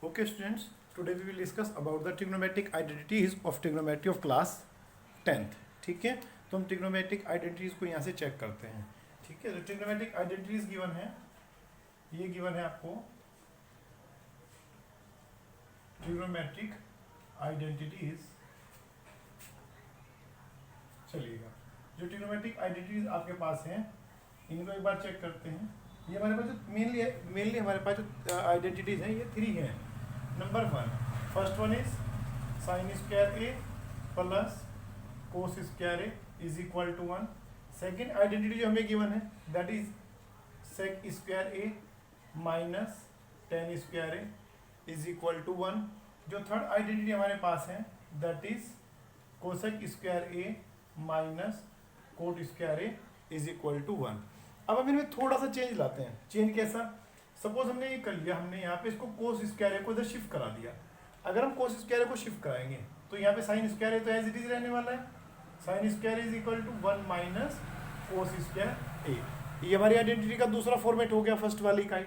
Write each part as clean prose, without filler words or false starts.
Okay, students, today we will discuss about the trigonometric identities of trigonometry of class 10th. ठीक है, तो हम trigonometric identities को यहाँ से चेक करते हैं. ठीक है, तो trigonometric identities गिवन है, ये गिवन है आपको trigonometric identities. चलिएगा, जो trigonometric identities आपके पास हैं इनको एक बार चेक करते हैं. ये हमारे पास जो मेनली हमारे पास जो आइडेंटिटीज हैं ये 3 हैं. Number 1, first one is sine square A plus cos square A is equal to 1. Second identity जो हमें गिवन है that is sec square A minus tan square A is equal to 1. जो third identity हमारे पास है that is cosec square A minus cot square A is equal to 1. अब हम इनमें थोड़ा सा चेंज लाते हैं. चेंज कैसा? सपोज हमने ये कर लिया, हमने यहाँ पे इसको कोस स्क्वायर को इधर शिफ्ट करा दिया. अगर हम कोस स्क्वायर को शिफ्ट कराएंगे तो यहाँ पे साइन स्क्वायर तो एज इट इज रहने वाला है. Sine square is equal to 1 minus cos square A. ये हमारी आइडेंटिटी का दूसरा फॉर्मेट हो गया फर्स्ट वाली का ही.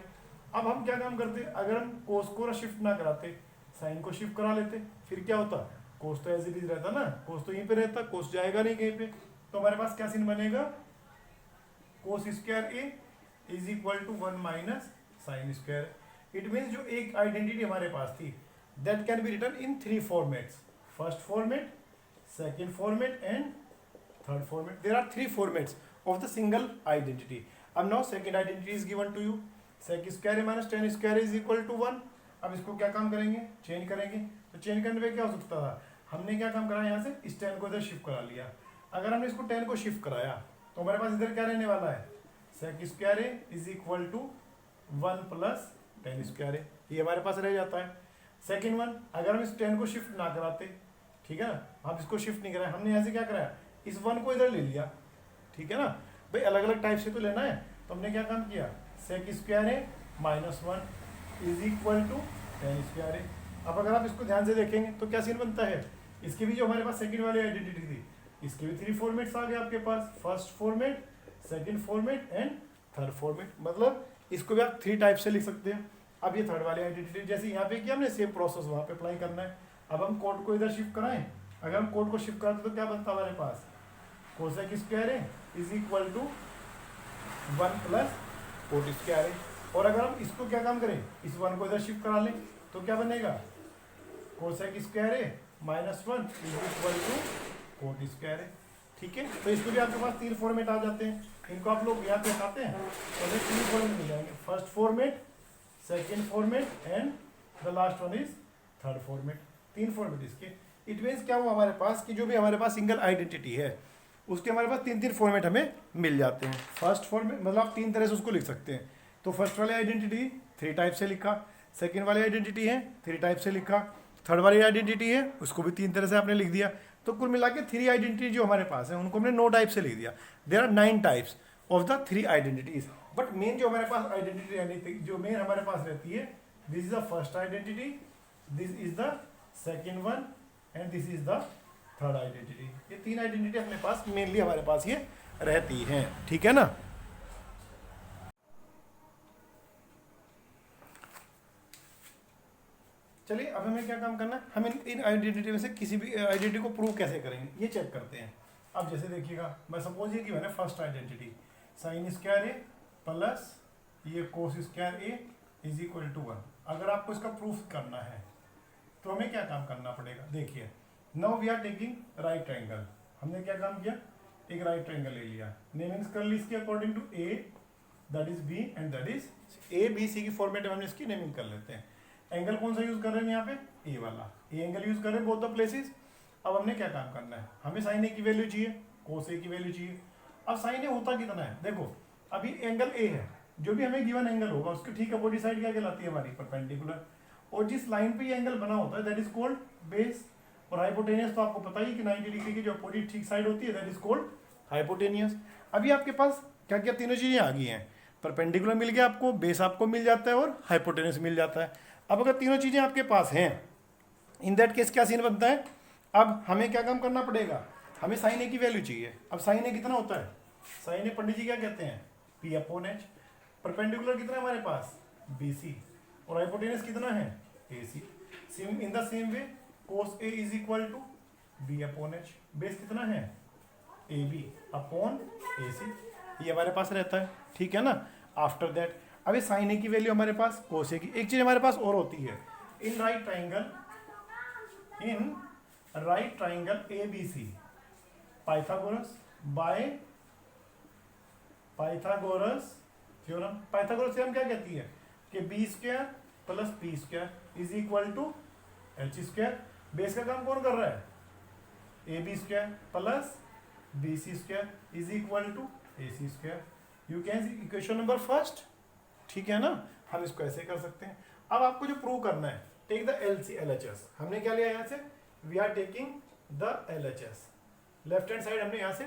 अब हम क्या काम करते, अगर हम कोस को शिफ्ट ना कराते साइन को शिफ्ट करा लेते, फिर क्या होता, कोस तो एज इट इज रहता ना, कोस तो यहीं पे रहता, कोस जाएगा नहीं कहीं पे. तो हमारे पास क्या सीन बनेगा, cos square A is equal to 1 minus sine square. It means जो एक आइडेंटिटी हमारे पास थी that can be written in 3 formats. First format, second format and third format. There are 3 formats of the single identity. अब now second identity is given to you, sec square A minus tan square is equal to 1. अब इसको क्या काम करेंगे, change करेंगे. तो change करने पे क्या हो सकता था, हमने क्या काम करा, यहाँ से इस टेन को इधर शिफ्ट करा लिया. अगर हमने इसको 10 को शिफ्ट कराया तो हमारे पास इधर क्या रहने वाला है, sec square A is equal to 1 plus tan square A. ये हमारे पास रह जाता है. सेकेंड वन, अगर हम इस 10 को शिफ्ट ना कराते, ठीक है ना, आप इसको शिफ्ट नहीं कराए, हमने यहाँ से क्या कराया, इस 1 को इधर ले लिया. ठीक है ना भाई, अलग अलग टाइप से तो लेना है. तो हमने क्या काम किया, sec square A minus 1 is equal to tan square A. अब अगर आप इसको ध्यान से देखेंगे तो क्या सीन बनता है, इसकी भी जो हमारे पास सेकेंड वाली आइडेंटिटी थी इसके भी 3 फॉर्मेट्स आ गए आपके पास. First format, second format and third format. मतलब इसको भी आप 3 टाइप से लिख सकते हैं. अब ये थर्ड वाली आइडेंटिटी जैसे यहाँ पे किया हमने, सेम प्रोसेस वहाँ पे अप्लाई करना है. अब हम कोड को इधर शिफ्ट कराएं, अगर हम कोड को शिफ्ट कराते तो क्या बनता हमारे पास, cosec square A is equal to 1 plus cot square A. और अगर हम इसको क्या काम करें, इस 1 को इधर शिफ्ट करा लें तो क्या बनेगा, cosec square A minus 1 is equal to cot square है. ठीक है, तो इसको भी आपके पास 3 फॉर्मेट आ जाते हैं. इनको आप लोग यहाँ पे हटाते हैं तो हमें 3 फॉर्मेट मिल जाएंगे. First format, second format and the last one is third format. 3 format इसके. इट मीन्स क्या हुआ हमारे पास कि जो भी हमारे पास सिंगल आइडेंटिटी है उसके हमारे पास 3 फॉर्मेट हमें मिल जाते हैं. फर्स्ट फॉर्मेट मतलब आप 3 तरह से उसको लिख सकते हैं. तो फर्स्ट वाली आइडेंटिटी 3 टाइप से लिखा, सेकेंड वाली आइडेंटिटी है 3 टाइप से लिखा, थर्ड वाली आइडेंटिटी है उसको भी 3 तरह से आपने लिख दिया. तो कुल मिला के 3 आइडेंटिटी जो हमारे पास है उनको हमने 9 टाइप से लिख दिया. There are 9 types of the 3 identities. But main जो हमारे पास आइडेंटिटी रहती, जो मेन हमारे पास रहती है, this is the first identity, this is the second one and this is the third identity. ये 3 आइडेंटिटी अपने पास मेनली हमारे पास ये रहती हैं. ठीक है ना. चलिए अब हमें क्या काम करना है, हम इन आइडेंटिटी में से किसी भी आइडेंटिटी को प्रूव कैसे करेंगे ये चेक करते हैं. अब जैसे देखिएगा, मैं सपोज ये कि मैंने first identity sine square A plus ये cos square A is equal to 1. अगर आपको इसका प्रूफ करना है तो हमें क्या काम करना पड़ेगा, देखिए now we are taking right triangle. हमने क्या काम किया, एक राइट ट्रायंगल ले लिया, नेमिंग कर ली इसकी according to A that is B and that is A. B C की फॉर्मेट में हमने इसकी नेमिंग कर लेते हैं. एंगल कौन सा यूज कर रहे हैं यहाँ पे, ए वाला, ए एंगल यूज कर रहे हैं बोथ द प्लेसेस. अब हमने क्या काम करना है, हमें साइन ए की वैल्यू चाहिए, कोस ए की वैल्यू चाहिए. अब साइन ए होता कितना है, देखो अभी एंगल ए है, जो भी हमें गिवन एंगल होगा उसकी ठीक अपोजिट साइड क्या कहलाती है हमारी, परपेंडिकुलर. और जिस लाइन पे ये एंगल बना होता है दैट इज कॉल्ड बेस. और हाइपोटेनियस तो आपको पता ही कि 90 डिग्री की जो अपोजिट ठीक साइड होती है दैट इज कॉल्ड हाइपोटेनियस. अभी आपके पास क्या क्या तीनों चीजें आ गई हैं, परपेंडिकुलर मिल गया आपको, बेस आपको मिल जाता है और हाइपोटेनियस मिल जाता है. अब अगर तीनों चीजें आपके पास हैं, इन दैट केस क्या सीन बनता है, अब हमें क्या काम करना पड़ेगा, हमें साइन ए की वैल्यू चाहिए. अब साइन ए कितना होता है, साइन ए पंडित जी क्या कहते हैं, पी अपॉन एच. परपेंडिकुलर कितना है हमारे पास, बी सी. और हाइपोटेनियस कितना है, A C. In the same way cos A is equal to B upon H. Base कितना है ए बी अपॉन ए सी, ये हमारे पास रहता है, ठीक है ना। आफ्टर दैट अभी साइन ए की वैल्यू हमारे पास कोस ए की। एक चीज हमारे पास और होती है, in right triangle A B C Pythagoras by Pythagoras theorem. Pythagoras theorem क्या कहती है कि B square plus P square is equal to H square. Base का काम कौन कर रहा है, A B square plus B C square is equal to A C square. You can see equation number first, ठीक है ना। हम इसको ऐसे कर सकते हैं। अब आपको जो प्रूव करना है, टेक द LHS। हमने क्या लिया यहाँ से, we are taking the LHS। Left hand side हमने यहाँ से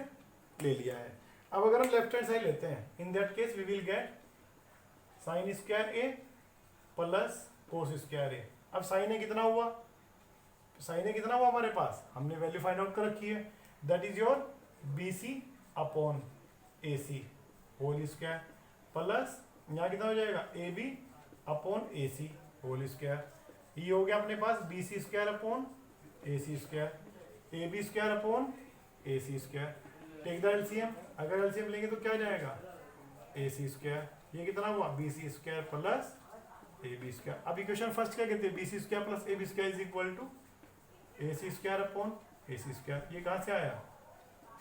ले लिया है। अब अगर हम लेफ्ट हैंड साइड लेते हैं, in that case we will get sine square A plus cos square A. अब साइन ए कितना हुआ, साइन ए कितना हुआ हमारे पास, हमने वैल्यू फाइंड आउट कर रखी है, that is your B C upon A C whole square plus यहाँ कितना हो जाएगा A B upon A C whole square. ये हो गया अपने पास B C square upon A C square, A B square upon A C square. Take the LCM, अगर एलसीएम लेंगे तो क्या हो जाएगा ए सी स्क्वायर। ये कितना हुआ B C square plus A B square. अब इक्वेशन फर्स्ट क्या कहते हैं, B C square plus A B square is equal to A C square upon A C square. ये कहाँ से आया,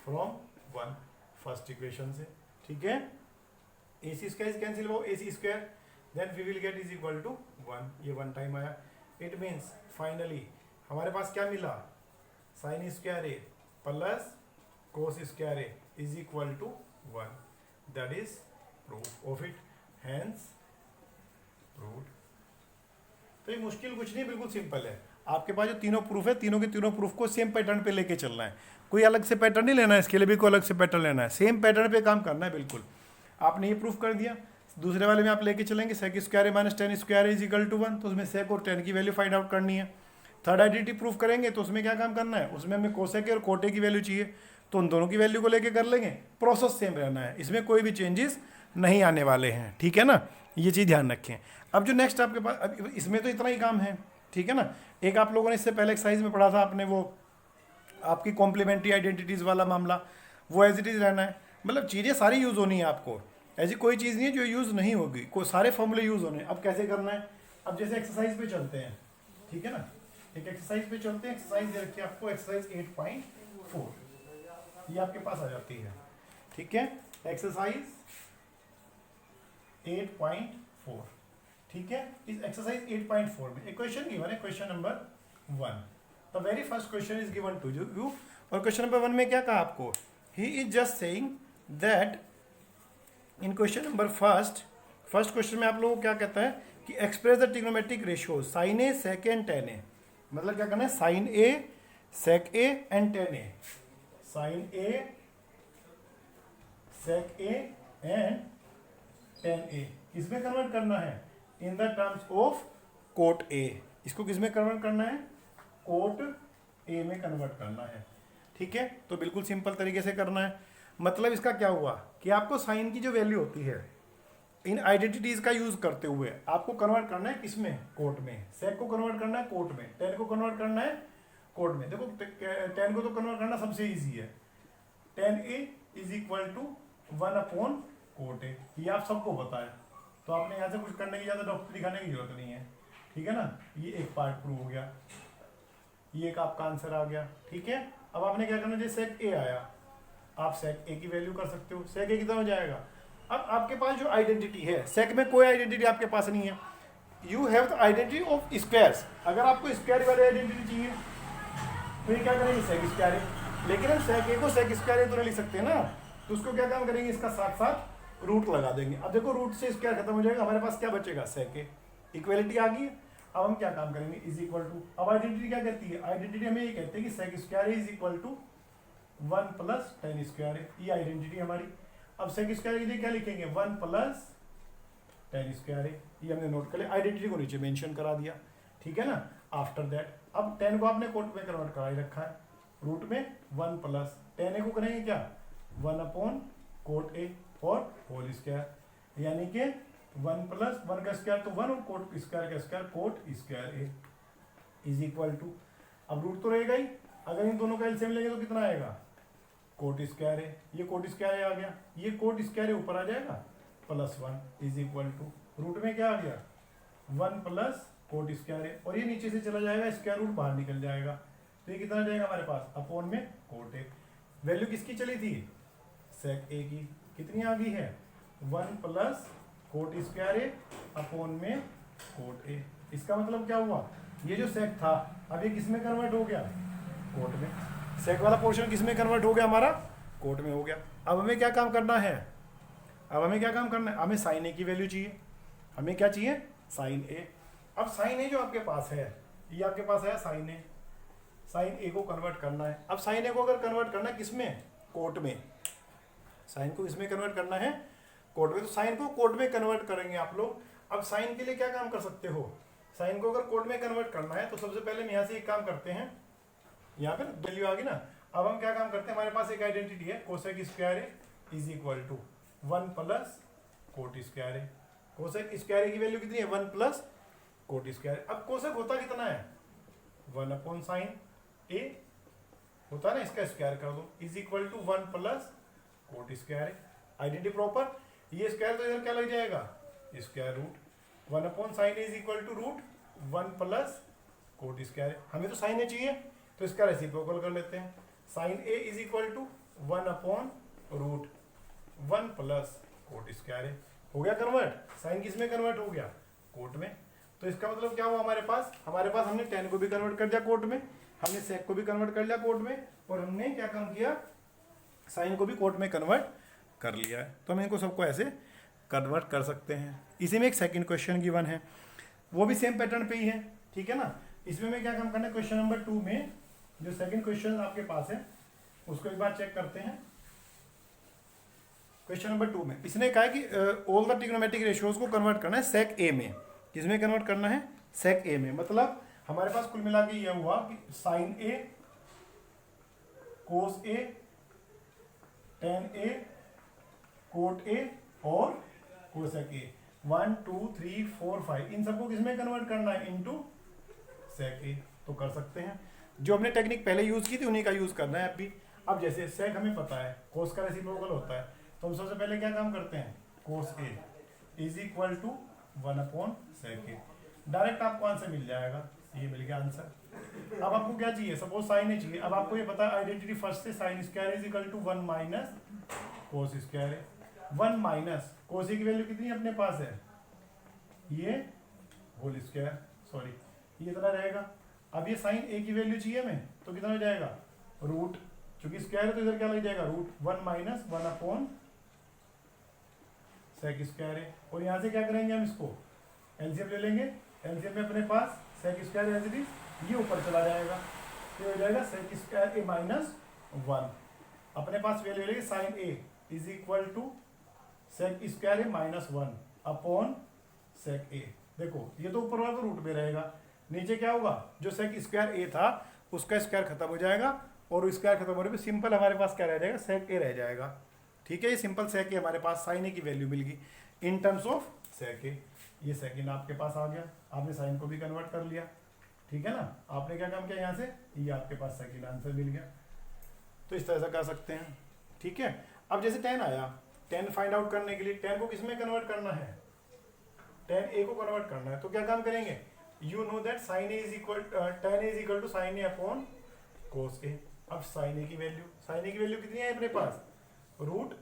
फ्रॉम वन, फर्स्ट इक्वेशन से, ठीक है। ए सी स्क्वायर कैंसिल हो A C square, then we will get is equal to one. ये one time आया। इट मीन्स फाइनली हमारे पास क्या मिला, sine square A plus cos square A is equal to one. That is proof of it, hence proved. तो ये मुश्किल कुछ नहीं, बिल्कुल सिंपल है। आपके पास जो तीनों प्रूफ है, तीनों के तीनों प्रूफ को सेम पैटर्न पे लेके चलना है। कोई अलग से पैटर्न नहीं लेना है, इसके लिए भी कोई अलग से पैटर्न लेना है, सेम पैटर्न पे काम करना है बिल्कुल। आपने ये प्रूफ कर दिया, दूसरे वाले में आप लेके चलेंगे sec square A minus tan square is equal to one, तो उसमें सेक और टेन की वैल्यू फाइंड आउट करनी है। थर्ड आइडेंटिटी प्रूफ करेंगे तो उसमें क्या काम करना है, उसमें हमें कोसेक और कोटे की वैल्यू चाहिए, तो उन दोनों की वैल्यू को लेके कर लेंगे। प्रोसेस सेम रहना है, इसमें कोई भी चेंजेस नहीं आने वाले हैं, ठीक है ना। ये चीज़ ध्यान रखें। अब जो नेक्स्ट आपके पास, अब इसमें तो इतना ही काम है, ठीक है ना। एक आप लोगों ने इससे पहले एक्सरसाइज में पढ़ा था आपने, वो आपकी कॉम्प्लीमेंट्री आइडेंटिटीज वाला मामला, वो एज इट इज रहना है। मतलब चीज़ें सारी यूज़ होनी है आपको, ऐसी कोई चीज़ नहीं है जो यूज़ नहीं होगी, कोई सारे फॉर्मूले यूज़ होने। अब कैसे करना है, अब जैसे एक्सरसाइज पे चलते हैं, ठीक है ना। एक एक्सरसाइज पे चलते हैं, एक्सरसाइज दे रखी है आपको, एक्सरसाइज 8.4 ये आपके पास आ जाती है, ठीक है। एक्सरसाइज 8.4, ठीक है। इस एक्सरसाइज 8.4 में एक क्वेश्चन गिवन है, question number 1। The very first question is given to you, और क्वेश्चन नंबर 1 में क्या कहा आपको, he is just saying that in question number first question में आप लोगों को क्या कहता है कि express the trigonometric ratio sine A sec and tan A. मतलब क्या करना है, sine A sec A and tan A, sine A sec A and tan ए किसमें कन्वर्ट करना है, in the terms of cot A. इसको किसमें कन्वर्ट करना है, कोट ए में कन्वर्ट करना है, ठीक है। तो बिल्कुल सिंपल तरीके से करना है। मतलब इसका क्या हुआ कि आपको साइन की जो वैल्यू होती है, इन आइडेंटिटीज का यूज करते हुए आपको कन्वर्ट करना है किसमें, कोट में। सेक को कन्वर्ट करना है कोट में, टेन को कन्वर्ट करना है कोट में। देखो टेन को तो कन्वर्ट करना सबसे इजी है, tan A is equal to 1 upon cot A, ये आप सबको पता है। तो आपने यहाँ से कुछ करने की, ज़्यादा डॉक्टर दिखाने की जरूरत नहीं है, ठीक है ना। ये एक पार्ट प्रूव हो गया, ये एक आपका आंसर आ गया, ठीक है। अब आपने क्या करना, जैसे सेक ए आया, आप सेक ए की वैल्यू कर सकते हो, सेक ए कितना हो जाएगा। अब आपके पास जो आइडेंटिटी है, सेक में कोई आइडेंटिटी आपके पास नहीं है, you have the identity of squares. अगर आपको स्क्वायर वाली आइडेंटिटी चाहिए तो ये क्या करेंगे, सेक स्क्वायर ए। लेकिन हम सेक ए को सेक स्क्वायर ए तो नहीं लिख सकते ना, तो उसको क्या काम करेंगे, इसका साथ साथ रूट लगा देंगे। अब देखो रूट से स्क्वायर खत्म हो जाएगा, हमारे पास क्या बचेगा, सेक ए। इक्वलिटी आ गई। अब हम क्या काम करेंगे, इज इक्वल टू, अब आइडेंटिटी क्या कहती है, आइडेंटिटी हमें ये कहते हैं कि sec square A is equal to 1 plus tan square A, ये आइडेंटिटी हमारी। अब सेक स्क्वायर के लिए क्या लिखेंगे, 1 प्लस टेन स्क्वायर ए, ये हमने नोट कर लिया, आइडेंटिटी को नीचे मेंशन करा दिया, ठीक है ना। आफ्टर दैट अब 10 को आपने कोट में कन्वर्ट करा ही रखा है, रूट में 1 प्लस 10 ए को करेंगे क्या, 1 अपॉन कोट ए और होल स्क्वायर, यानी कि 1 प्लस 1 का स्क्वायर तो 1 और कोट स्क्वायर का square cot square A is equal to, अब रूट तो रहेगा ही, अगर इन दोनों का एलसीएम लेंगे तो कितना आएगा, कोट स्क्वायर है, ये कोट स्क्वायर आ गया, ये कोट स्क्वायर ऊपर आ जाएगा plus 1 is equal to root में क्या आ गया 1 प्लस कोट स्क्वायर है, और ये नीचे से चला जाएगा स्क्वायर रूट बाहर निकल जाएगा, तो ये कितना जाएगा हमारे पास अपॉन में कोट ए। वैल्यू किसकी चली थी, सेक ए की, कितनी आ गई है 1 plus cot square A upon में कोट ए। इसका मतलब क्या हुआ, ये जो सेक था अब ये किस में कन्वर्ट हो गया, कोट में। सेक वाला पोर्शन किस में कन्वर्ट हो गया, हमारा कोट में हो गया। अब हमें क्या काम करना है, अब हमें क्या काम करना है, हमें साइन ए की वैल्यू चाहिए, हमें क्या चाहिए साइन ए। अब साइन ए जो आपके पास है, ये आपके पास है साइन ए, साइन ए को कन्वर्ट करना है। अब साइन ए को अगर कन्वर्ट करना है किसमें, कोट में, साइन को किसमें कन्वर्ट करना है, कोट में, तो साइन को कोट में कन्वर्ट करेंगे आप लोग। अब साइन के लिए क्या काम कर सकते हो, साइन को अगर कोट में कन्वर्ट करना है तो सबसे पहले हम यहाँ से एक काम करते हैं, यहाँ पे वैल्यू आ गई ना, अब हम क्या काम करते हैं, हमारे पास एक आइडेंटिटी है cosec square A is equal to 1 plus cot square A. Cosec square A की वैल्यू कितनी है 1 प्लस कोट स्क्वायर। अब कोसेक होता कितना है 1 अपॉन साइन ए होता है ना, इसका स्क्वायर कर दो is equal to 1 plus cot square A. Identity proper, ये स्क्वायर तो इधर क्या लग जाएगा square root 1 upon sine A is equal to root 1 plus cot square. हमें तो साइन ए चाहिए तो इसका रेसिप्रोकल कर लेते हैं, sine A is equal to 1 upon root 1 plus cot square है। हो गया कन्वर्ट, साइन किस में कन्वर्ट हो गया कोट में। तो इसका मतलब क्या हुआ, हमारे पास हमने टेन को भी कन्वर्ट कर दिया कोट में, हमने सेक को भी कन्वर्ट कर लिया कोट में, और हमने क्या काम किया साइन को भी कोट में कन्वर्ट कर लिया है। तो हम इनको सबको ऐसे कन्वर्ट कर सकते हैं। इसी में एक सेकंड क्वेश्चन गिवन है, वो भी सेम पैटर्न पे ही है, ठीक है ना। इसमें मैं क्या काम करना है, क्वेश्चन नंबर 2 में जो सेकंड क्वेश्चन आपके पास है उसको एक बार चेक करते हैं। क्वेश्चन नंबर 2 में इसने कहा है कि ऑल द ट्रिग्नोमेट्रिक रेशियोज को कन्वर्ट करना है सेक ए में। किसमें कन्वर्ट करना है, सेक ए में। मतलब हमारे पास कुल मिला के यह हुआ कि sine A, cos A, tan A, cot A और कोसेक ए, 1 2 3 4 5 इन सबको किसमें कन्वर्ट करना है, इनटू सेक ए। तो कर सकते हैं, जो हमने टेक्निक पहले यूज की थी उन्हीं का यूज करना है अब भी। अब जैसे सेक हमें पता है कोस का रेसिप्रोकल होता है, तो हम सबसे पहले क्या काम करते हैं, cos A is equal to 1 upon sec A. Direct आपको आंसर मिल जाएगा, ये मिल गया आंसर। अब आपको क्या चाहिए, सपोज साइन ए चाहिए। अब आपको ये पता है आइडेंटिटी फर्स्ट से, sine square is equal to 1 minus cos square है। 1 माइनस कोस ए की वैल्यू कितनी अपने पास है, ये होल स्क्वायर, सॉरी ये इतना रहेगा। अब ये साइन ए की वैल्यू चाहिए हमें, तो कितना हो जाएगा रूट, चूंकि स्क्वायर है तो इधर क्या लग जाएगा root 1 minus 1 upon sec square है। और यहाँ से क्या करेंगे हम, इसको एलसीएम ले लेंगे। एलसीएम में अपने पास sec square as it is, ये ऊपर चला जाएगा, तो हो जाएगा सेक स्क्वायर ए माइनस 1। अपने पास वैल्यू लेंगे sine A is equal to sec square A minus 1 upon sec A. देखो ये तो ऊपर वाला तो रूट में रहेगा, नीचे क्या होगा, जो सेक स्क्वायर ए था उसका स्क्वायर खत्म हो जाएगा, और स्क्वायर खत्म होने पे सिंपल हमारे पास क्या रह जाएगा, सेक ए रह जाएगा। ठीक है, ये सिंपल सेक ए हमारे पास साइन ए की वैल्यू मिल गई इन टर्म्स ऑफ सेक ए। ये सेकंड आपके पास आ गया, आपने साइन को भी कन्वर्ट कर लिया, ठीक है ना। आपने क्या काम किया यहाँ से, ये आपके पास सेकंड आंसर मिल गया। तो इस तरह से कर सकते हैं, ठीक है। अब जैसे 10 आया, 10 फाइंड आउट करने के लिए 10 को किसमें कन्वर्ट करना है, 10 ए को कन्वर्ट करना है। तो क्या काम करेंगे, you know that sine A is equal, tan A is equal to sine A upon cos A. अब साइन ए की वैल्यू कितनी है अपने पास, root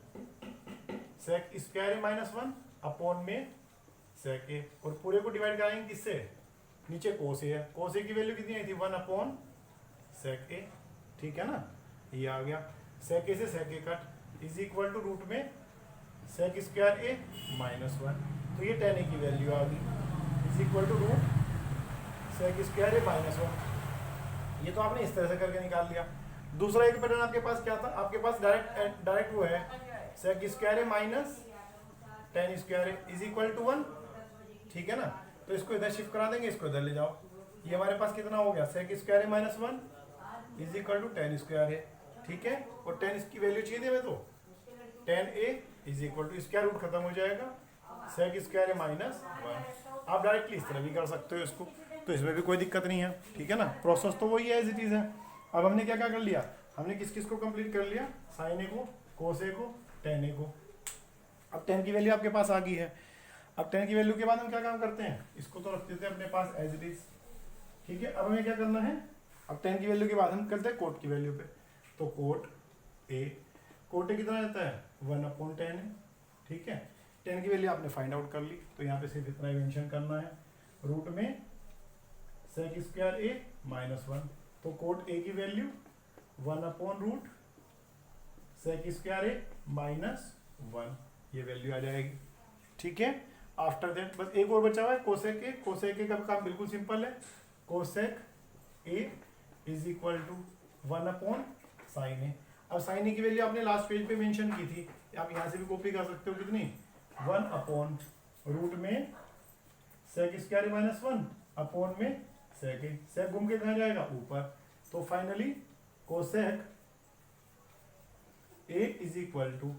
sec square A minus 1 upon में सेक ए, और पूरे को डिवाइड कराएंगे किससे, नीचे कोस ए है, कोस ए की वैल्यू कितनी आई थी 1 अपॉन सेक ए, ठीक है ना। ये आ गया, सेक ए से sec A cut is equal to root में सेक स्क्वायर ए माइनस 1, तो ये tan ए की वैल्यू आ गई is equal to root sec square A minus 1। ये तो आपने इस तरह से करके निकाल लिया। दूसरा एक पैटर्न आपके पास क्या था, आपके पास डायरेक्ट वो है sec square A minus tan square A is equal to 1, ठीक है ना। तो इसको इधर शिफ्ट करा देंगे, इसको इधर ले जाओ। ये हमारे पास कितना हो गया, sec square A minus 1 is equal to tan square A, ठीक है। और tan की वैल्यू चाहिए थी हमें, तो tan A is equal to square root खत्म हो जाएगा, सेक स्क्वायर ए माइनस 1। आप डायरेक्टली इस तरह भी कर सकते हो इसको, तो इसमें भी कोई दिक्कत नहीं है, ठीक है ना। प्रोसेस तो वही है, एज इट इज है। अब हमने क्या क्या कर लिया, हमने किस किस को कंप्लीट कर लिया, साइन ए को, कोस ए को, टेन ए को। अब टेन की वैल्यू आपके पास आ गई है। अब टेन की वैल्यू के बाद हम क्या काम करते हैं, इसको तो रख देते हैं अपने पास एज इट इज, ठीक है। अब हमें क्या करना है, अब टेन की वैल्यू के बाद हम करते हैं कोट की वैल्यू पे। तो कोट ए कितना रहता है 1/10 है, ठीक है। 10 की वैल्यू आपने फाइंड आउट कर ली, तो यहाँ पे सिर्फ इतना ही मेंशन करना है, रूट में सेक स्क्वायर ए माइनस 1। तो कोट ए की value 1/रूट sec square A minus 1, ये वैल्यू आ जाएगी, ठीक है। आफ्टर दैट बस एक और बचा हुआ है कोसेक ए। कोसेक ए का काम बिल्कुल सिंपल है, cosec A is equal to 1/साइन ए। अब साइन ए की वैल्यू आपने लास्ट पेज पे मेंशन की थी, आप यहाँ से भी कॉपी कर सकते हो, कितनी 1/रूट में sec square A minus 1 upon में सेक ए। सेक घूम के कहाँ जाएगा, ऊपर। तो finally cosec A is equal to,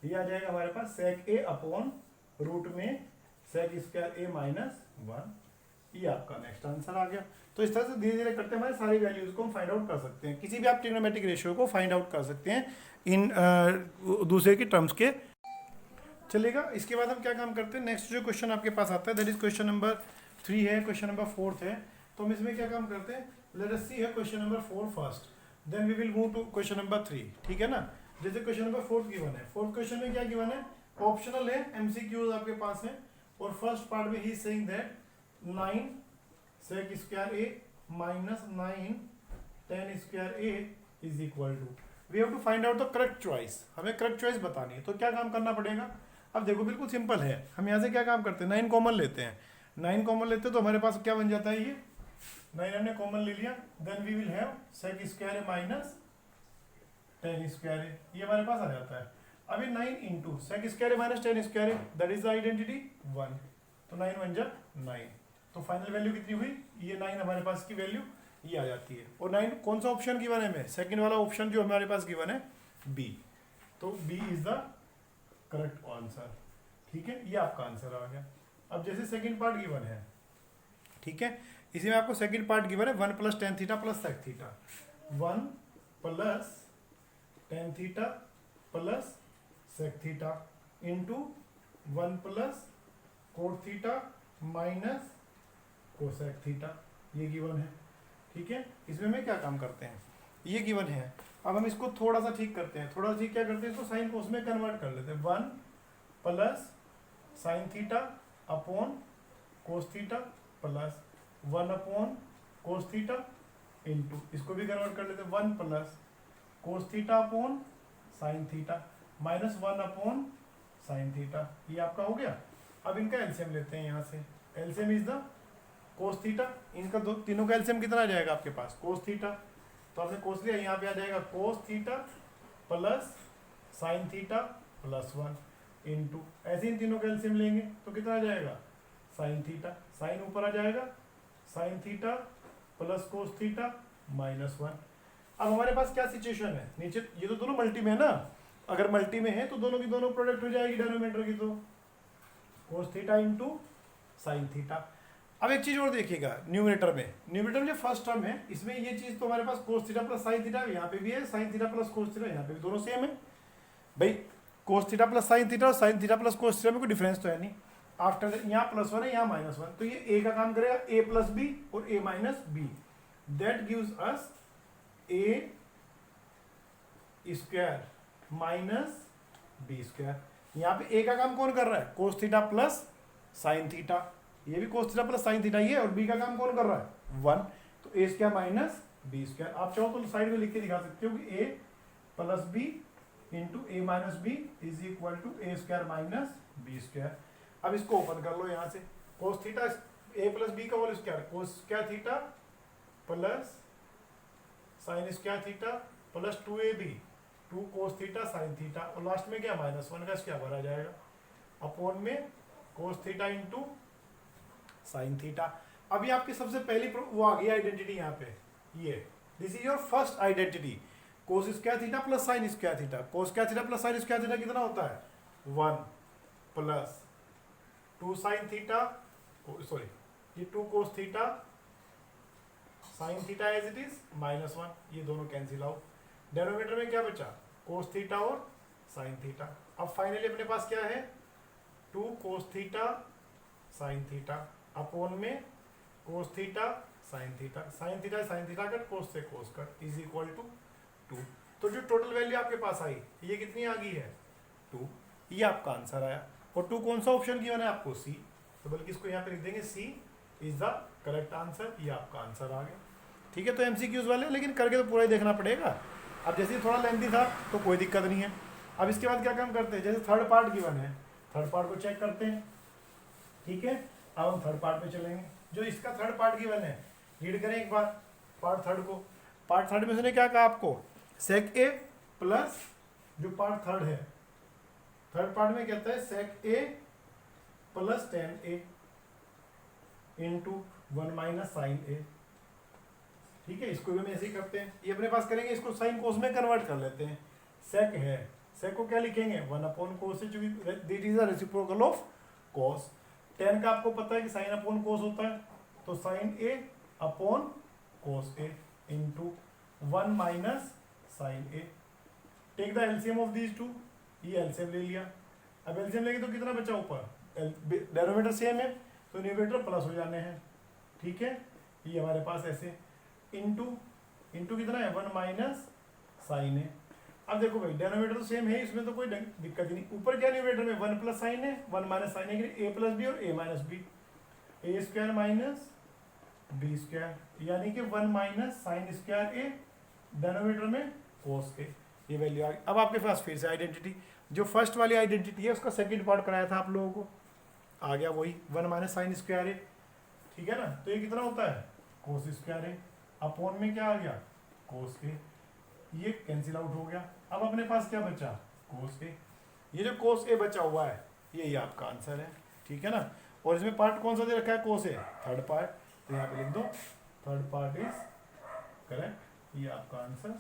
ये आ जाएगा हमारे पास सेक ए अपॉन रूट में सेक स्क्वायर ए माइनस 1। ये आपका नेक्स्ट आंसर आ गया। तो इस तरह से धीरे धीरे करते हमारे सारी वैल्यूज को हम फाइंड आउट कर सकते हैं, किसी भी आप ट्रिग्नोमेट्रिक रेशियो को फाइंड आउट कर सकते हैं इन दूसरे के टर्म्स के, चलेगा। इसके बाद हम क्या काम करते हैं, नेक्स्ट जो क्वेश्चन आपके पास आता है दैट इज क्वेश्चन नंबर 3 है, क्वेश्चन नंबर 4 है। तो हम इसमें क्या काम करते हैं, लेट अस सी है question number 4 first, then we will move to question number 3, ठीक है ना। जैसे क्वेश्चन नंबर 4 गिवन है, फोर्थ क्वेश्चन में क्या गिवन है, ऑप्शनल है, एमसीक्यूज आपके पास है। और फर्स्ट पार्ट में ही is saying that 9 sec square A minus 9 tan square A is equal to, we have to find out the correct choice. हमें करेक्ट चॉइस बतानी है, तो क्या काम करना पड़ेगा। अब देखो बिल्कुल सिंपल है, हम यहाँ से क्या काम करते हैं, 9 कॉमन लेते हैं। 9 कॉमन लेते हैं तो हमारे पास क्या बन जाता है, ये 9 हमने कॉमन ले लिया, then we will have sec square A minus tan square A, ये हमारे पास आ जाता है। अभी 9 into sec square A minus tan square A, that is the identity 1, तो 9 बन जा 9। तो फाइनल वैल्यू कितनी हुई, ये 9 हमारे पास की वैल्यू ये आ जाती है। और 9 कौन सा ऑप्शन गिवन है, में सेकंड वाला ऑप्शन जो हमारे पास गिवन है बी, तो B is the correct answer, ठीक है। ये आपका आंसर आ गया। अब जैसे सेकंड पार्ट गिवन है, ठीक है, इसी में आपको सेकंड पार्ट गिवन है 1 + tan theta + sec theta, 1 + tan theta + sec theta into 1 + cot theta minus cosec theta, ये गिवन है, ठीक है। इसमें में क्या काम करते हैं, ये गिवन है। अब हम इसको थोड़ा सा ठीक करते हैं, थोड़ा सा ठीक क्या करते हैं, इसको साइन कोस में कन्वर्ट कर लेते हैं। 1 + sin थीटा अपॉन कोस theta plus 1 / cos theta into, इसको भी कन्वर्ट कर लेते हैं 1 + cos theta upon sin theta minus 1 / sin theta, ये आपका हो गया। अब इनका एलसीएम लेते हैं, यहाँ से LCM is the cos theta, इनका दो तीनों का एलसीएम कितना आ जाएगा आपके पास, कोस थीटा। तो आपने कोस लिया, यहाँ पे आ जाएगा कोस theta plus sine theta plus 1 into, ऐसे इन तीनों का एलसीएम लेंगे तो कितना आ जाएगा, साइन थीटा, साइन ऊपर आ जाएगा, sign theta plus cos theta minus 1। अब हमारे पास क्या सिचुएशन है, नीचे ये तो दोनों मल्टी में है ना, अगर मल्टी में है तो दोनों की दोनों प्रोडक्ट हो जाएगी डिनोमिनेटर की, तो कोस थीटा इंटू साइन थीटा। अब एक चीज और देखिएगा, न्यूमरेटर में जो फर्स्ट टर्म है इसमें ये चीज तो हमारे पास cos theta plus sine theta, यहाँ पे भी है sine theta plus cos theta, यहाँ पे भी दोनों सेम है भाई। Cos theta plus sine theta और sine theta plus cos theta में कोई डिफरेंस तो है नहीं। आफ्टर यहाँ +1 है, यहाँ -1, तो ये ए का काम करेगा, a + b और a - b, that gives us a² minus b²। यहाँ पे a का काम कौन कर रहा है, cos theta plus sine theta, ये भी cos theta plus sine theta ही है, और b का काम कौन कर रहा है 1, तो a² माइनस b²। आप चाहो तो साइड में लिख के दिखा सकते हो कि a + b into a - b is equal to a² minus b²। अब इसको ओपन कर लो यहाँ से, कोस थीटा a + b का होल स्क्वायर, कोस² theta plus sine square theta plus 2ab 2 cos theta sine theta, और लास्ट में क्या -1 का स्क्वायर भरा जाएगा अपॉन में cos theta into sine theta. अभी आपकी सबसे पहली वो आ गई आइडेंटिटी यहाँ पे, ये this is your first identity, कोस² theta plus sine square theta. कोस² theta plus sine square theta कितना होता है 1 प्लस 2 साइन थीटा, सॉरी ये 2 cos theta sine theta as it is -1, ये दोनों कैंसिल आउट। डेनोमिनेटर में क्या बचा, कोस थीटा और साइन थीटा। अब फाइनली अपने पास क्या है, 2 cos theta sine theta upon में cos theta sine theta cut cos से cos cut is equal to 2। तो जो टोटल वैल्यू आपके पास आई ये कितनी आ गई है, 2। ये आपका आंसर आया। और 2 कौन सा ऑप्शन गिवन है आपको, सी। तो बल्कि इसको यहाँ पे लिख देंगे सी इज द करेक्ट आंसर, ये आपका आंसर आ गया। ठीक है, तो एमसीक्यूज वाले, लेकिन करके तो पूरा ही देखना पड़ेगा। अब जैसे थोड़ा लेंथी था तो कोई दिक्कत नहीं है। अब इसके बाद क्या काम करते हैं, जैसे थर्ड पार्ट गिवन है, थर्ड पार्ट को चेक करते हैं। ठीक है, अब हम थर्ड पार्ट पे चलेंगे। जो इसका थर्ड पार्ट गिवन है, रीड करें एक बार पार्ट थर्ड को। पार्ट थर्ड में उसने क्या कहा आपको, सेक ए प्लस जो पार्ट थर्ड है, थर्ड पार्ट में कहता है सेक ए प्लस टेन ए इंटू 1 माइनस साइन ए। ठीक है, इसको भी हम ऐसे ही करते हैं। ये अपने पास करेंगे, इसको साइन कोस में कन्वर्ट कर लेते हैं। सेक है, सेक को क्या लिखेंगे, 1 अपॉन कोस है, क्योंकि that is the reciprocal of cos. Ten का आपको पता है कि साइन अपॉन कोस होता है, तो sine A upon cos A into 1 minus sine A. Take the LCM of these two, ये एलसीएम ले लिया। अब एलसीएम लेंगे तो कितना बचा ऊपर, डेनोमिनेटर सेम है तो न्यूमरेटर प्लस हो जाने हैं। ठीक है, ये हमारे पास ऐसे इंटू कितना है, 1 माइनस साइन है। अब देखो भाई डेनोमिनेटर तो सेम है, इसमें तो कोई दिक्कत ही नहीं। ऊपर क्या न्यूमरेटर में 1 प्लस साइन है, 1 माइनस साइन है, ए प्लस बी और ए माइनस बी, ए स्क्वायर माइनस बी स्क्वायर, यानी कि 1 माइनस साइन स्क्वायर ए, डेनोमिनेटर में कोस ए, ये वैल्यू आ गई। अब आपके पास फिर से आइडेंटिटी, जो फर्स्ट वाली आइडेंटिटी है उसका सेकंड पार्ट कराया था आप लोगों को, आ गया वही 1 माइनस साइन स्क्वायर ए। ठीक है ना, तो ये कितना होता है, कोस स्क्वायर ए अपॉन में क्या आ गया, कोस ए, ये कैंसिल आउट हो गया। अब अपने पास क्या बचा, कोस ए। ये जो कोस ए बचा हुआ है ये आपका आंसर है। ठीक है ना, और इसमें पार्ट कौन सा दे रखा है, कोस ए, थर्ड पार्ट, तो यहाँ पे लिख दो थर्ड पार्ट इज करेक्ट, ये आपका आंसर।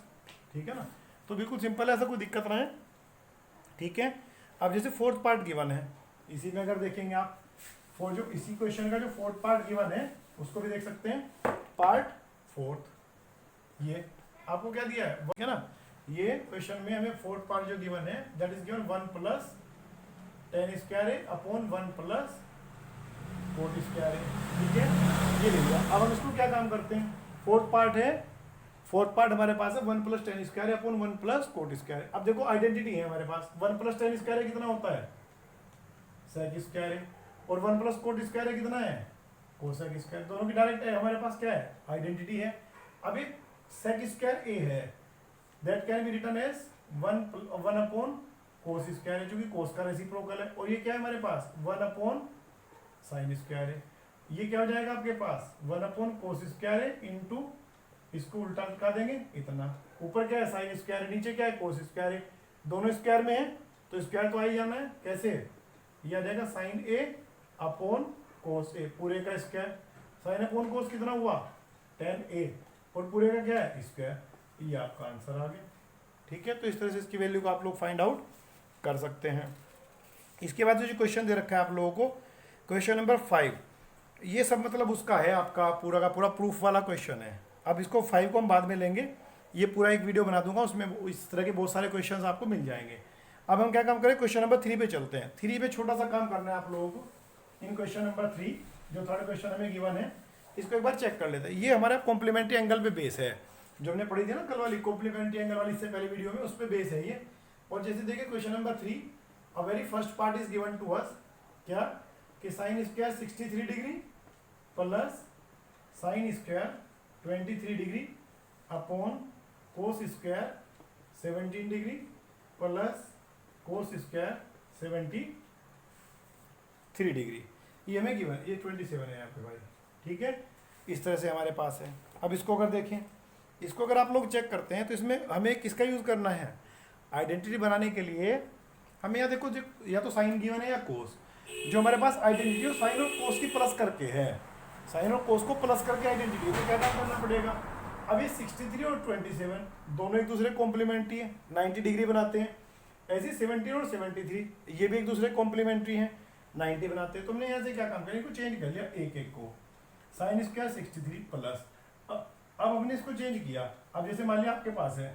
ठीक है ना, तो बिल्कुल सिंपल है, ऐसा कोई दिक्कत ना है। ठीक है, अब जैसे फोर्थ पार्ट गिवन है, इसी में अगर देखेंगे आप, फॉर जो इसी क्वेश्चन का जो फोर्थ पार्ट गिवन है उसको भी देख सकते हैं, पार्ट फोर्थ। ये आपको क्या दिया है ना, ये क्वेश्चन में हमें फोर्थ पार्ट जो गिवन है that is given 1 plus tan square A upon 1 plus cot square A. ठीक है, ये ले लिया। अब हम इसको क्या काम करते हैं, फोर्थ पार्ट है, फोर्थ पार्ट हमारे पास है 1 plus tan square upon 1 plus cot square. अब देखो आइडेंटिटी है हमारे पास, 1 प्लस टेन स्क्वायर कितना होता है, सेक स्क्वायर है, और 1 प्लस कोट स्क्वायर कितना है, कोसेक स्क्वायर। दोनों की डायरेक्ट है हमारे पास क्या है, आइडेंटिटी है। अब एक सेक स्क्वायर ए है, that can be written as 1 upon cos square है, क्योंकि कोस का रेसिप्रोकल है। और ये क्या है हमारे पास, 1 अपॉन साइन स्क्वायर है। ये क्या हो जाएगा आपके पास, 1 अपॉन कोस स्क्वायर है इंटू, इसको उल्टा लगा देंगे इतना, ऊपर क्या है साइन स्क्वायर है, नीचे क्या है कोस स्क्वायर है, दोनों स्क्वायर में है तो स्क्वायर तो आ ही जाना है। कैसे, ये आ जाएगा साइन ए अपॉन कोस ए, पूरे का स्क्वायर, साइन अपॉन कोस कितना हुआ, टेन ए, और पूरे का क्या है स्क्वायर, ये आपका आंसर आ गया। ठीक है, तो इस तरह से इसकी वैल्यू को आप लोग फाइंड आउट कर सकते हैं। इसके बाद जो क्वेश्चन दे रखा है आप लोगों को, क्वेश्चन नंबर 5, ये सब मतलब उसका है आपका पूरा का पूरा प्रूफ वाला क्वेश्चन है। अब इसको 5 को हम बाद में लेंगे, ये पूरा एक वीडियो बना दूंगा, उसमें इस तरह के बहुत सारे क्वेश्चंस आपको मिल जाएंगे। अब हम क्या काम करें, क्वेश्चन नंबर 3 पे चलते हैं। 3 पे छोटा सा काम करना है आप लोगों को। इन क्वेश्चन नंबर 3 जो थर्ड क्वेश्चन हमें गिवन है, इसको एक बार चेक कर लेते हैं। ये हमारा कॉम्प्लीमेंट्री एंगल पे बेस है, जो हमने पढ़ी थी ना कल वाली कॉम्प्लीमेंट्री एंगल वाली, इससे पहले वीडियो में, उस पर बेस है ये। और जैसे देखिए question number 3, a very first part is given to us, क्या कि sine square 63 degree plus sine square 23 degree upon cos square 17 degree plus cos square 73 degree, ये हमें गिवन, ये 27 है यहाँ पे भाई। ठीक है, इस तरह से हमारे पास है। अब इसको अगर देखें, इसको अगर आप लोग चेक करते हैं तो इसमें हमें किसका यूज़ करना है, आइडेंटिटी बनाने के लिए हमें यहाँ देखो, या तो साइन गिवन है या कोस। जो हमारे पास आइडेंटिटी साइन और कोस की प्लस करके है, साइन और कोस को प्लस करके आइडेंटिटी, तो क्या काम करना पड़ेगा। अब ये 63 और 27 दोनों एक दूसरे कॉम्प्लीमेंट्री है, 90 डिग्री बनाते हैं। ऐसे 17 और 73 ये भी एक दूसरे कॉम्प्लीमेंट्री हैं, 90 बनाते हैं। तुमने यहाँ से क्या काम किया, इनको चेंज कर लिया एक एक को, साइन स्क्वायर 63 प्लस, अब हमने इसको चेंज किया। अब जैसे मान लिया आपके पास है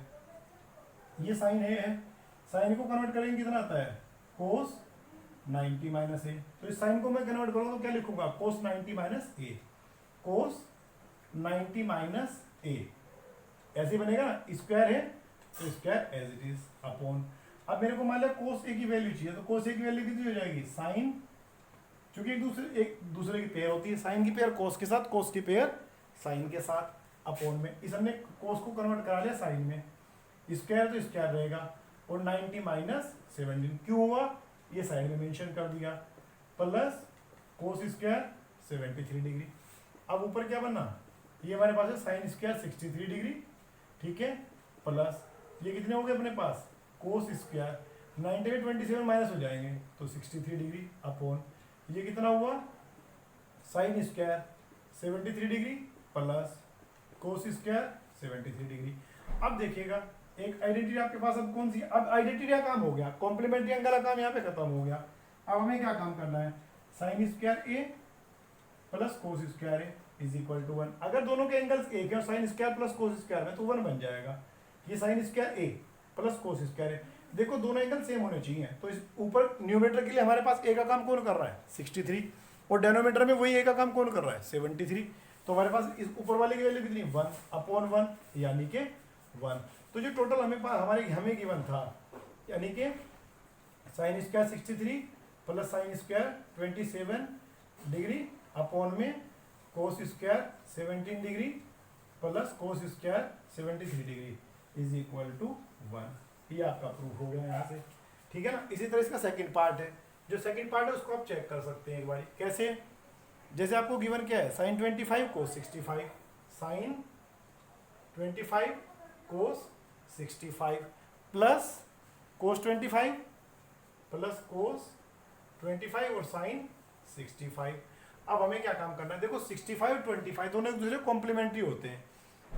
ये साइन ए है, साइन को कन्वर्ट करेंगे कितना आता है कोस 90 माइनस ए, तो इस साइन को मैं कन्वर्ट करूँगा तो क्या लिखूंगा कोस 90 माइनस ए, कोस 90 माइनस ए, ऐसे बनेगा ना, स्क्वायर है तो square as it is upon. अब मेरे को मान लिया कोस ए की वैल्यू चाहिए, तो कोस ए की वैल्यू कितनी हो जाएगी साइन, क्योंकि एक दूसरे की पेयर होती है, साइन की पेयर कोस के साथ, कोस की पेयर साइन के साथ, अपॉन में इस हमने कोस को कन्वर्ट करा लिया साइन में, स्क्वायर तो स्क्वायर रहेगा, और 90 माइनस 17 क्यों हुआ ये साइड में मेंशन कर दिया, प्लस कोस स्क्वायर 73 डिग्री। अब ऊपर क्या बनना, ये हमारे पास है साइन स्क्वायर 63 डिग्री, ठीक है, प्लस ये कितने हो गए अपने पास कोस स्क्वायर 90 में 27 माइनस हो जाएंगे तो 63 डिग्री, अपॉन ये कितना हुआ sine square 73 degree plus cos square 73 degree. अब देखिएगा एक आइडेंटिटी आपके पास अब कौन सी, अब आइडेंटिटी का काम हो गया, कॉम्प्लीमेंट्री एंगल का काम यहाँ पे खत्म हो गया। अब हमें क्या काम करना है, sine square A plus cos square A is equal to 1। अगर दोनों के एंगल्स एक है और sine square plus cos square में तो 1 बन जाएगा। ये sine square A plus cos square A, देखो दोनों एंगल सेम होने चाहिए, तो इस ऊपर न्यूमेटर के लिए हमारे पास ए का काम कौन कर रहा है 63, और डेनोमीटर में वही ए का काम कौन कर रहा है 73, तो हमारे पास इस ऊपर वाले की वैल्यू कितनी 1 अपॉन 1 यानी कि 1। तो जो टोटल हमें गिवन था यानी कि sine square 63 plus sine square 27 degree upon में cos square 17 degree plus cos square 73 degree is equal to 1। ये आपका प्रूफ हो गया यहाँ से, ठीक है ना। इसी तरह इसका सेकंड पार्ट है, जो सेकंड पार्ट है उसको आप चेक कर सकते हैं एक बार, कैसे, जैसे आपको गिवन क्या है साइन 25 कोस 65, साइन 25 कोस 65 प्लस कोस 25 प्लस कोस 25 और साइन 65। अब हमें क्या काम करना है, देखो 65 और 25 दोनों एक दूसरे कॉम्प्लीमेंट्री होते हैं,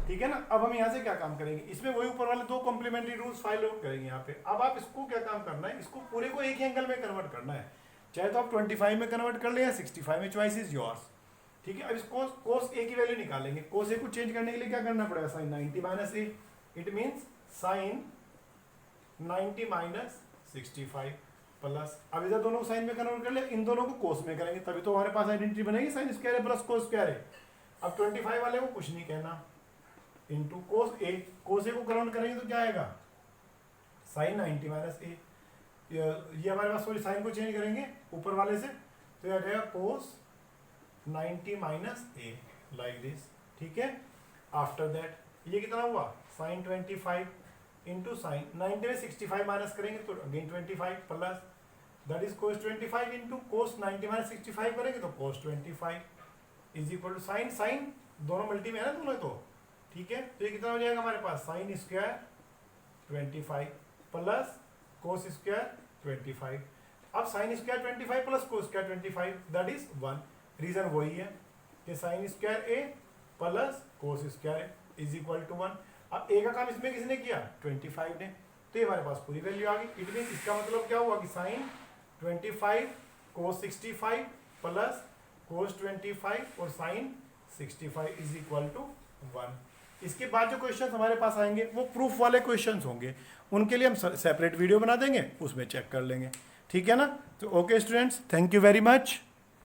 ठीक है ना। अब हम यहाँ से क्या काम करेंगे, इसमें वही ऊपर वाले दो कॉम्प्लीमेंट्री रूल्स फाइल आउट करेंगे यहाँ पे। अब आप इसको क्या काम करना है, इसको पूरे को एक ही एंगल में कन्वर्ट करना है, चाहे तो आप 25 में कन्वर्ट कर ले या 65 में, चॉइस इज योर्स, ठीक है। अब इसको कोस ए की वैल्यू निकालेंगे, कोस ए को चेंज करने के लिए क्या करना पड़ेगा sine 90 minus A, it means sine 90 minus 65 plus, अब इधर दोनों साइन में कन्वर्ट कर ले, इन दोनों को कोस में करेंगे तभी तो हमारे पास आइडेंटिटी बनेगी साइन स्क्वायर है प्लस कोस स्क्वायर है। अब 25 वाले को कुछ नहीं कहना, इंटू कोस ए को कन्वर्ट करेंगे तो क्या आएगा साइन 90 माइनस ए, ये हमारे पास सॉरी साइन को चेंज करेंगे ऊपर वाले से तो यह आ जाएगा कोस 90 माइनस ए लाइक दिस, ठीक है। आफ्टर दैट ये कितना हुआ साइन 25 इंटू साइन 90 में 65 माइनस करेंगे तो again 25 plus that is cos 25 into cos 90 minus 65 करेंगे तो cos 25 is equal to sine, sine दोनों मल्टी में है ना दोनों, तो ठीक है। तो ये कितना हो जाएगा हमारे पास sine square 25 plus cos square 25। अब sine square 25 plus cos square 25 that is 1, reason वही है कि sine square A plus cos square is equal to 1। अब ए का काम इसमें किसने किया 25 ने, तो ये हमारे पास पूरी वैल्यू आ गई। इट मीन इसका मतलब क्या हुआ कि साइन 25 कोस 65 प्लस कोस 25 और साइन 65 इज इक्वल टू 1। इसके बाद जो क्वेश्चन हमारे पास आएंगे वो प्रूफ वाले क्वेश्चंस होंगे, उनके लिए हम सेपरेट वीडियो बना देंगे, उसमें चेक कर लेंगे, ठीक है ना। तो okay students, thank you very much.